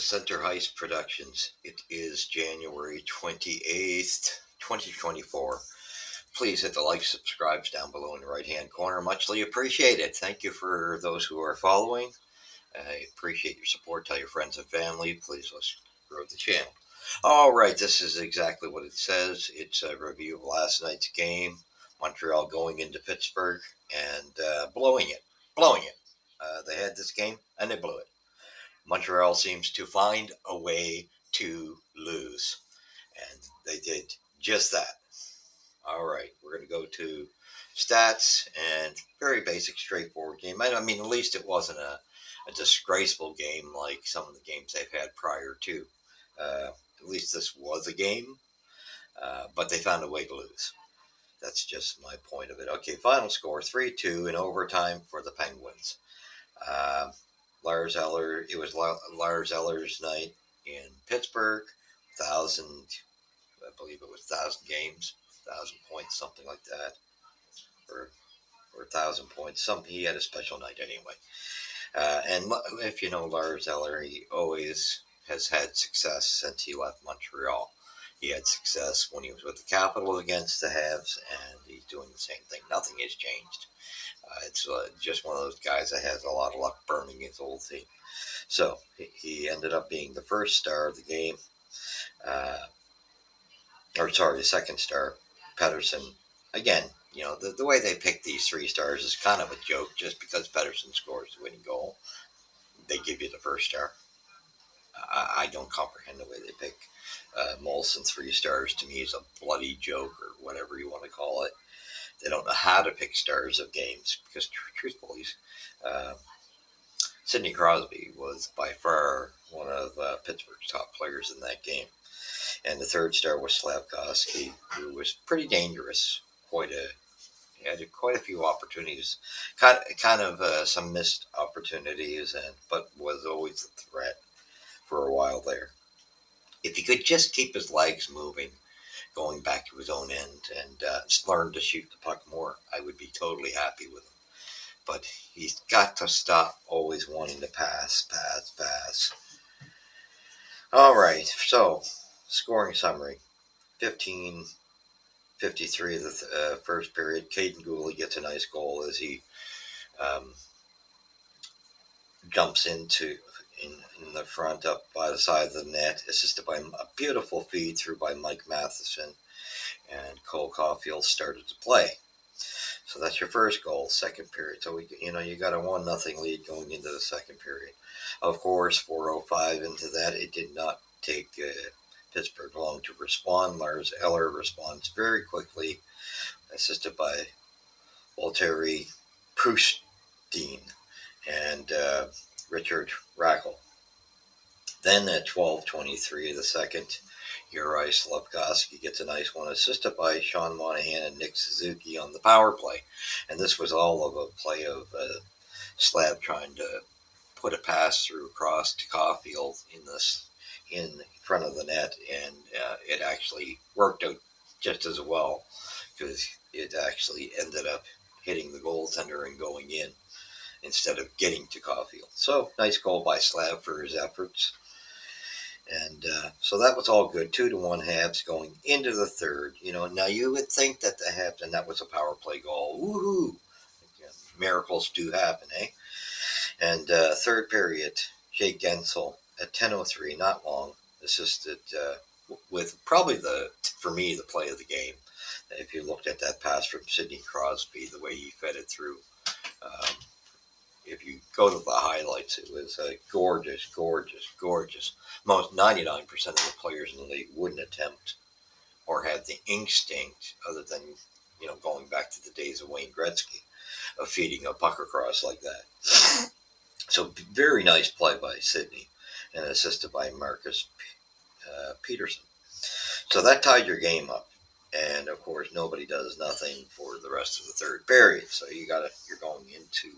Center Hice Productions. It is January 28th, 2024. Please hit the like, subscribes down below in the right hand corner. Muchly appreciated. Thank you for those who are following. I appreciate your support. Tell your friends and family. Please let's grow the channel. All right, this is exactly what it says. It's a review of last night's game. Montreal going into Pittsburgh and blowing it. They had this game and they blew it. Montreal seems to find a way to lose. And they did just that. All right, we're going to go to stats and very basic, straightforward game. I mean, at least it wasn't a disgraceful game like some of the games they've had prior to. At least this was a game, but they found a way to lose. That's just my point of it. Okay, final score 3-2 in overtime for the Penguins. Uh, Lars Eller. It was Lars Eller's night in Pittsburgh. 1,000, I believe it was 1,000 games, 1,000 points, something like that, or 1,000 points. He had a special night anyway. And if you know Lars Eller, he always has had success since he left Montreal. He had success when he was with the Capitals against the Habs, and he's doing the same thing. Nothing has changed. It's just one of those guys that has a lot of luck burning his old team. So he ended up being the first star of the game. The second star, Pettersson. Again, the way they pick these three stars is kind of a joke. Just because Pettersson scores the winning goal, they give you the first star. I don't comprehend the way they pick Molson 3 stars. To me, is a bloody joke, or whatever you want to call it. They don't know how to pick stars of games because, truthfully, Sidney Crosby was by far one of Pittsburgh's top players in that game. And the third star was Slafkovsky, who was pretty dangerous. He had quite a few opportunities, kind of some missed opportunities, but was always a threat for a while there. If he could just keep his legs moving, going back to his own end, and learn to shoot the puck more, I would be totally happy with him. But he's got to stop always wanting to pass. All right, so scoring summary. 15:53 of the first period. Caden Gooley gets a nice goal as he jumps in the front up by the side of the net, assisted by a beautiful feed through by Mike Matheson, and Cole Caulfield started to play. So that's your first goal, second period. So you got a 1-0 lead going into the second period. Of course, 4:05 into that, it did not take Pittsburgh long to respond. Lars Eller responds very quickly, assisted by Valtteri Prustin and Richard Rackle. Then at 12:23 of the second, Uri Slafkovsky gets a nice one, assisted by Sean Monahan and Nick Suzuki on the power play. And this was all of a play of Slav trying to put a pass through across to Caulfield in front of the net, and it actually worked out just as well because it actually ended up hitting the goaltender and going in instead of getting to Caulfield. So nice goal by Slav for his efforts. And so that was all good. 2-1 Habs going into the third. Now you would think that the Habs, and that was a power play goal. Woohoo! Miracles do happen, eh? And third period, Jake Gensel at 10:03, not long, assisted with probably for me, the play of the game. If you looked at that pass from Sidney Crosby, the way he fed it through, if you go to the highlights, it was gorgeous. Most 99% of the players in the league wouldn't attempt or have the instinct, other than going back to the days of Wayne Gretzky, of feeding a puck across like that. So very nice play by Sidney, and assisted by Marcus Peterson. So that tied your game up. And of course, nobody does nothing for the rest of the third period. So you're going into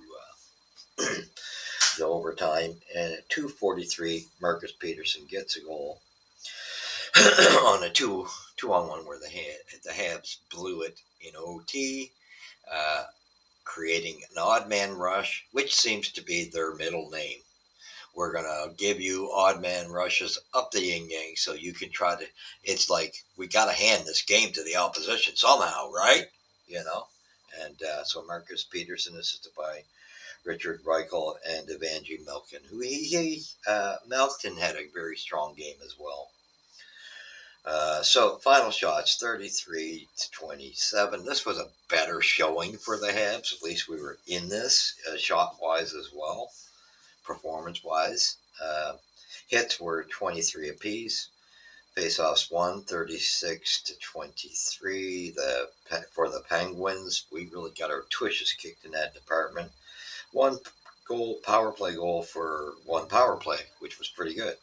the overtime, and at 2:43, Marcus Peterson gets a goal on a 2-on-1 where the Habs blew it in OT, creating an odd man rush, which seems to be their middle name. We're going to give you odd man rushes up the yin yang so you can try to. It's like we got to hand this game to the opposition somehow, right? You know? And so Marcus Peterson, assisted by Richard Reichel and Evangeline Malkin, who Malkin had a very strong game as well. So final shots 33-27. This was a better showing for the Habs. At least we were in this shot wise as well, performance wise. Hits were 23 apiece. Faceoffs won 36-23. For the Penguins, we really got our tushes kicked in that department. One power play goal for one power play, which was pretty good.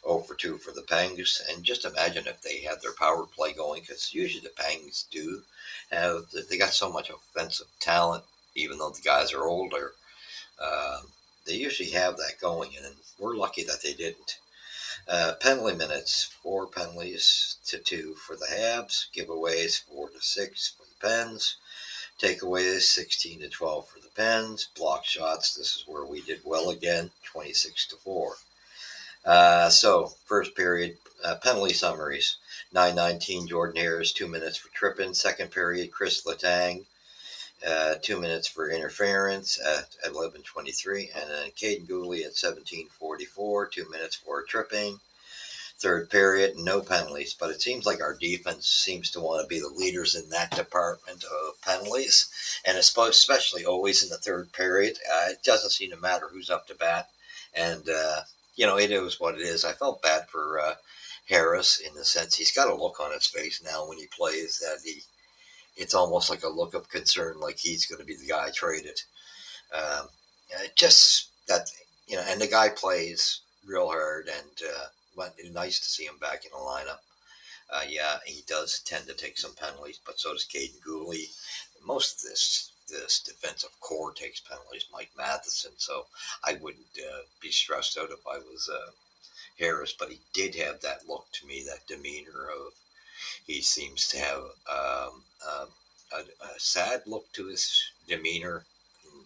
0 for 2 for the Pangs. And just imagine if they had their power play going, because usually the Pangs do have, they got so much offensive talent, even though the guys are older. They usually have that going, and we're lucky that they didn't. Penalty minutes, 4 penalties to 2 for the Habs. Giveaways, 4 to 6 for the Pens. Takeaways, 16 to 12 for the Pens. Block shots, this is where we did well again, 26 to 4. So, first period, penalty summaries. 9:19, Jordan Harris, 2 minutes for tripping. Second period, Chris Letang, 2 minutes for interference at 11:23. And then Caden Gooley at 17:44, 2 minutes for tripping. Third period, no penalties. But it seems like our defense seems to want to be the leaders in that department of penalties. And especially always in the third period. It doesn't seem to matter who's up to bat. And, it is what it is. I felt bad for Harris in the sense he's got a look on his face now when he plays that it's almost like a look of concern, like he's going to be the guy traded. Just that, and the guy plays real hard, and nice to see him back in the lineup. Yeah, he does tend to take some penalties, but so does Caden Gooley. Most of this defensive core takes penalties, Mike Matheson, so I wouldn't be stressed out if I was Harris, but he did have that look to me, that demeanor of, he seems to have a sad look to his demeanor,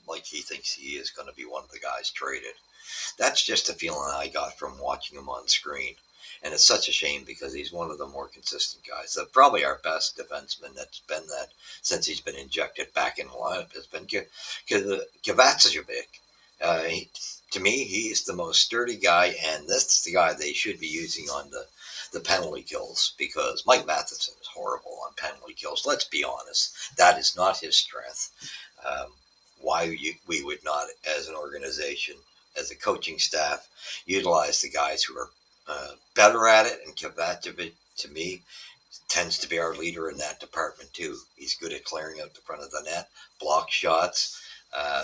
like he thinks he is going to be one of the guys traded. That's just a feeling I got from watching him on screen. And it's such a shame because he's one of the more consistent guys. Probably our best defenseman that's been that since he's been injected back in the lineup has been Kovacevic. To me, he's the most sturdy guy, and that's the guy they should be using on the penalty kills, because Mike Matheson is horrible on penalty kills. Let's be honest. That is not his strength. Why we would not, as an organization, as a coaching staff, utilize the guys who are better at it, and Kovacevic, to me, tends to be our leader in that department too. He's good at clearing out the front of the net, block shots.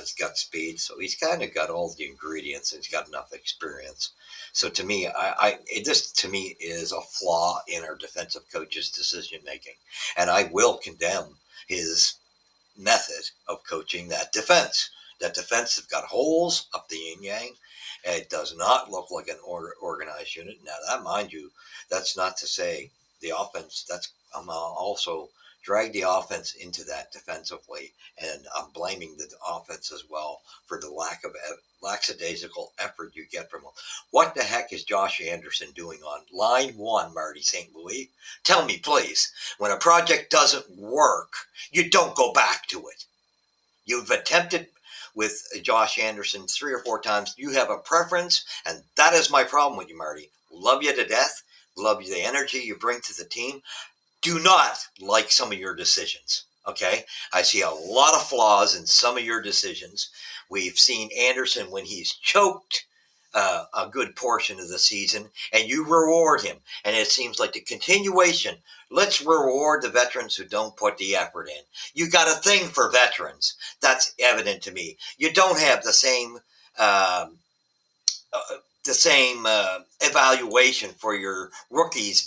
He's got speed, so he's kind of got all the ingredients, and he's got enough experience. So to me, this to me is a flaw in our defensive coach's decision making, and I will condemn his method of coaching that defense. That defense has got holes up the yin yang. It does not look like an organized unit. Now, that, mind you, that's not to say the offense. I'm also drag the offense into that defensively, and I'm blaming the offense as well for the lackadaisical effort you get from them. What the heck is Josh Anderson doing on line one, Marty St. Louis? Tell me, please. When a project doesn't work, you don't go back to it. You've attempted with Josh Anderson 3 or 4 times. You have a preference, and that is my problem with you, Marty. Love you to death. Love you, the energy you bring to the team. Do not like some of your decisions. Okay, I see a lot of flaws in some of your decisions. We've seen Anderson when he's choked a good portion of the season, and you reward him. And it seems like the continuation. Let's reward the veterans who don't put the effort in. You got a thing for veterans. That's evident to me. You don't have the same evaluation for your rookies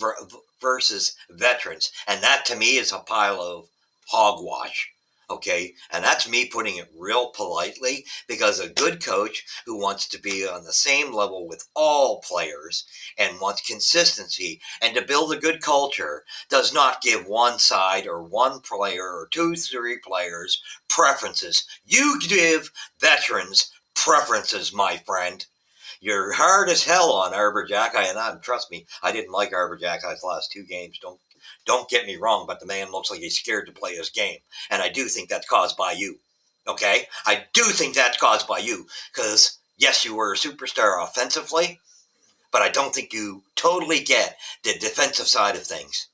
versus veterans. And that to me is a pile of hogwash. Okay. And that's me putting it real politely, because a good coach who wants to be on the same level with all players and wants consistency and to build a good culture does not give one side or one player or 2, 3 players preferences. You give veterans preferences, my friend. You're hard as hell on Arbor Jacki, and trust me, I didn't like Arbor Jacki's last 2 games. Don't get me wrong, but the man looks like he's scared to play his game, and I do think that's caused by you. Okay, I do think that's caused by you because yes, you were a superstar offensively, but I don't think you totally get the defensive side of things.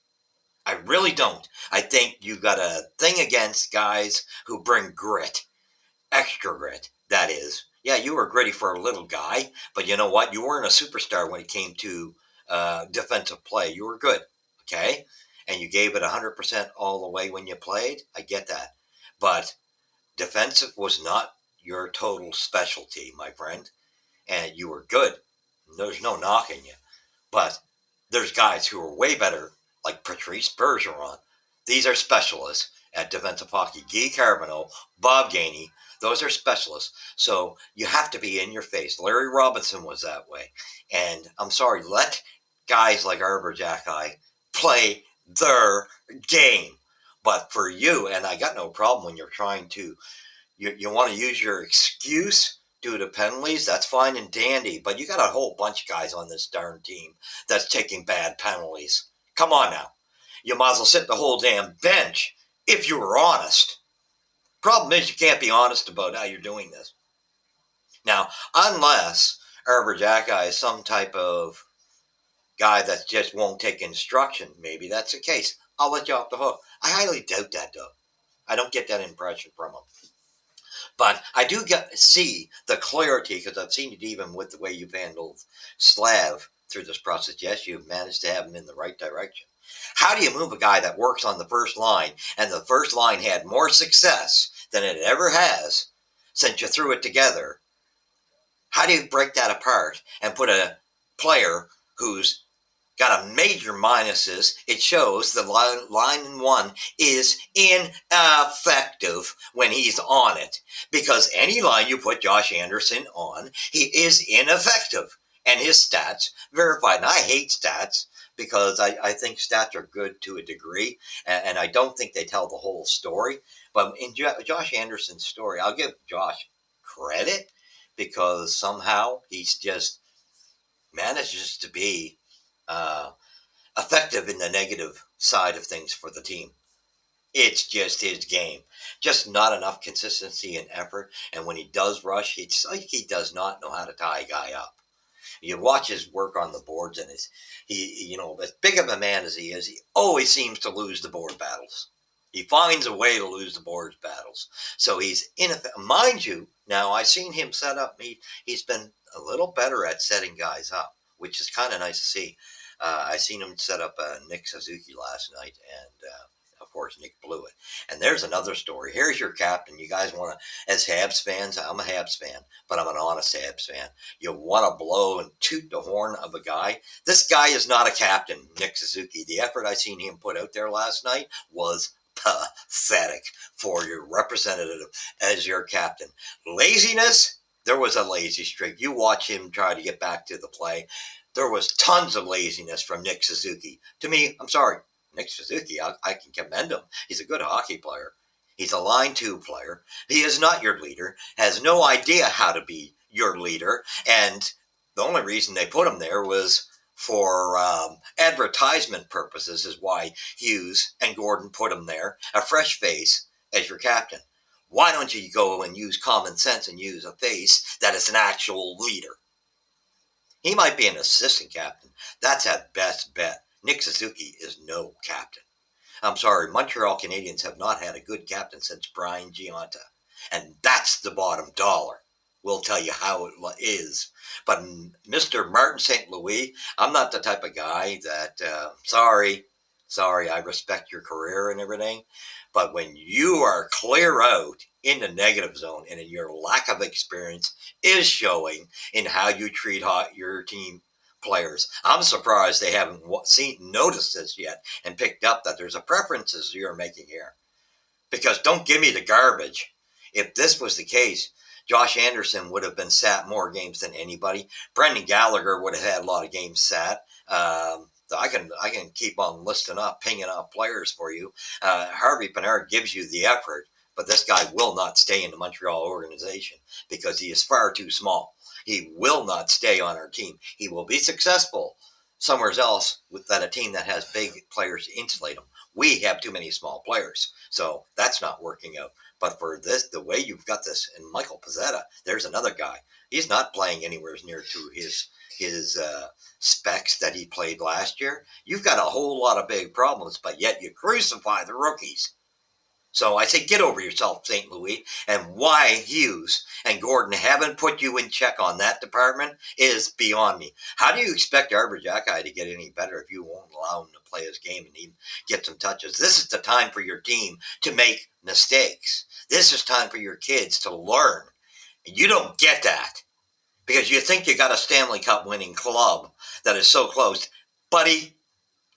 I really don't. I think you got a thing against guys who bring grit, extra grit, that is. Yeah, you were gritty for a little guy, but you know what? You weren't a superstar when it came to defensive play. You were good, okay? And you gave it 100% all the way when you played. I get that. But defensive was not your total specialty, my friend. And you were good. There's no knocking you. But there's guys who are way better, like Patrice Bergeron. These are specialists at defensive hockey. Guy Carbonneau, Bob Gainey, those are specialists. So you have to be in your face. Larry Robinson was that way. And I'm sorry, let guys like Arbor Jacki play their game. But for you, and I got no problem when you're trying to, you want to use your excuse due to penalties, that's fine and dandy. But you got a whole bunch of guys on this darn team that's taking bad penalties. Come on now. You might as well sit the whole damn bench if you were honest. Problem is, you can't be honest about how you're doing this. Now, unless Arbor Jacki is some type of guy that just won't take instruction, maybe that's the case. I'll let you off the hook. I highly doubt that, though. I don't get that impression from him. But I do see the clarity because I've seen it even with the way you've handled Slav through this process. Yes, you've managed to have him in the right direction. How do you move a guy that works on the first line and the first line had more success than it ever has since you threw it together? How do you break that apart and put a player who's got a major minuses? It shows the line one is ineffective when he's on it. Because any line you put Josh Anderson on, he is ineffective. And his stats verified. And I hate stats because I think stats are good to a degree. And I don't think they tell the whole story. But in Josh Anderson's story, I'll give Josh credit because somehow he's just manages to be uh, effective in the negative side of things for the team. It's just his game. Just not enough consistency and effort. And when he does rush, it's like he does not know how to tie a guy up. You watch his work on the boards, and as big of a man as he is, he always seems to lose the board battles. He finds a way to lose the board battles. So he's ineffective. Mind you, now I've seen him set up. He's been a little better at setting guys up, which is kind of nice to see. I seen him set up Nick Suzuki last night, and of course Nick blew it. And there's another story. Here's your captain. You guys want to, as Habs fans, I'm a Habs fan, but I'm an honest Habs fan. You want to blow and toot the horn of a guy. This guy is not a captain, Nick Suzuki. The effort I seen him put out there last night was pathetic for your representative as your captain. Laziness, there was a lazy streak. You watch him try to get back to the play. There was tons of laziness from Nick Suzuki. To me, I'm sorry, Nick Suzuki, I can commend him. He's a good hockey player. He's a line two player. He is not your leader, has no idea how to be your leader. And the only reason they put him there was for advertisement purposes, is why Hughes and Gordon put him there, a fresh face as your captain. Why don't you go and use common sense and use a face that is an actual leader? He might be an assistant captain. That's at best bet. Nick Suzuki is no captain. I'm sorry, Montreal Canadiens have not had a good captain since Brian Giunta. And that's the bottom dollar. We'll tell you how it is. But Mr. Martin St. Louis, I'm not the type of guy that, sorry, I respect your career and everything. But when you are clear out in the negative zone and in your lack of experience is showing in how you treat your team players. I'm surprised they haven't noticed this yet and picked up that there's a preferences you're making here. Because don't give me the garbage. If this was the case, Josh Anderson would have been sat more games than anybody. Brendan Gallagher would have had a lot of games sat. I can keep on listing up, pinging up players for you. Harvey Pinard gives you the effort, But this guy will not stay in the Montreal organization because he is far too small. He will not stay on our team. He will be successful somewhere else with a team that has big players to insulate him. We have too many small players, so that's not working out. But for this, the way you've got this, and Michael Pezzetta, there's another guy. He's not playing anywhere near to his specs that he played last year. You've got a whole lot of big problems, but yet you crucify the rookies. So I say get over yourself, St. Louis, and why Hughes and Gordon haven't put you in check on that department is beyond me. How do you expect Arbor Jacki to get any better if you won't allow him to play his game and even get some touches? This is the time for your team to make mistakes. This is time for your kids to learn. And you don't get that because you think you got a Stanley Cup winning club that is so close. Buddy,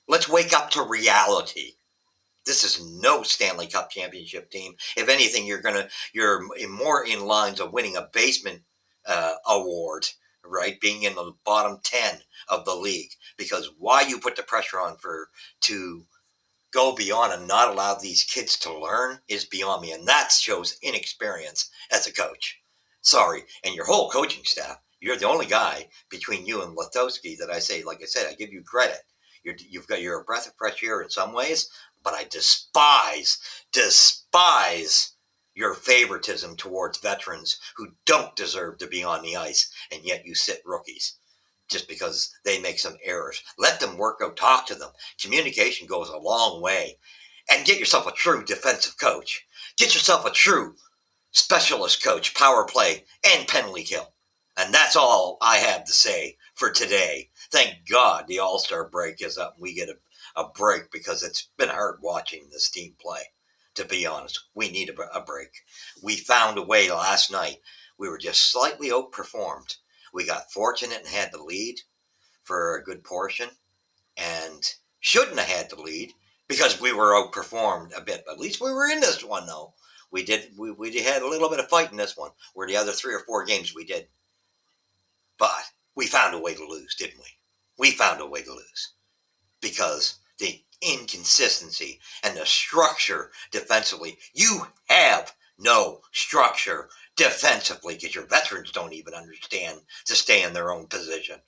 let's wake up to reality. This is no Stanley Cup championship team. If anything, you're more in lines of winning a basement award, right? Being in the bottom 10 of the league. Because why you put the pressure on to go beyond and not allow these kids to learn is beyond me. And that shows inexperience as a coach. Sorry. And your whole coaching staff, you're the only guy between you and Latowski that I say, like I said, I give you credit. You're a breath of fresh air in some ways, but I despise your favoritism towards veterans who don't deserve to be on the ice, and yet you sit rookies just because they make some errors. Let them work out, talk to them. Communication goes a long way. And get yourself a true defensive coach. Get yourself a true specialist coach, power play, and penalty kill. And that's all I have to say for today. Thank God the All-Star break is up and we get a break because it's been hard watching this team play. To be honest, we need a break. We found a way last night. We were just slightly outperformed. We got fortunate and had the lead for a good portion and shouldn't have had the lead because we were outperformed a bit. But at least we were in this one, though. We had a little bit of fight in this one, where the other 3 or 4 games we did. But we found a way to lose, didn't we? We found a way to lose because the inconsistency and the structure defensively. You have no structure defensively because your veterans don't even understand to stay in their own position.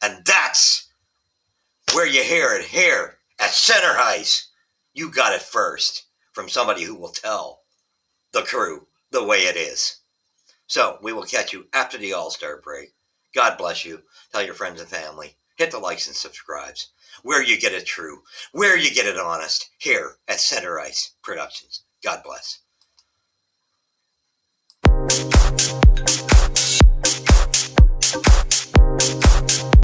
And that's where you hear it here at Center Hice. You got it first from somebody who will tell the crew the way it is. So we will catch you after the All-Star break. God bless you. Tell your friends and family. Hit the likes and subscribes. Where you get it true. Where you get it honest. Here at Center Hice Productions. God bless.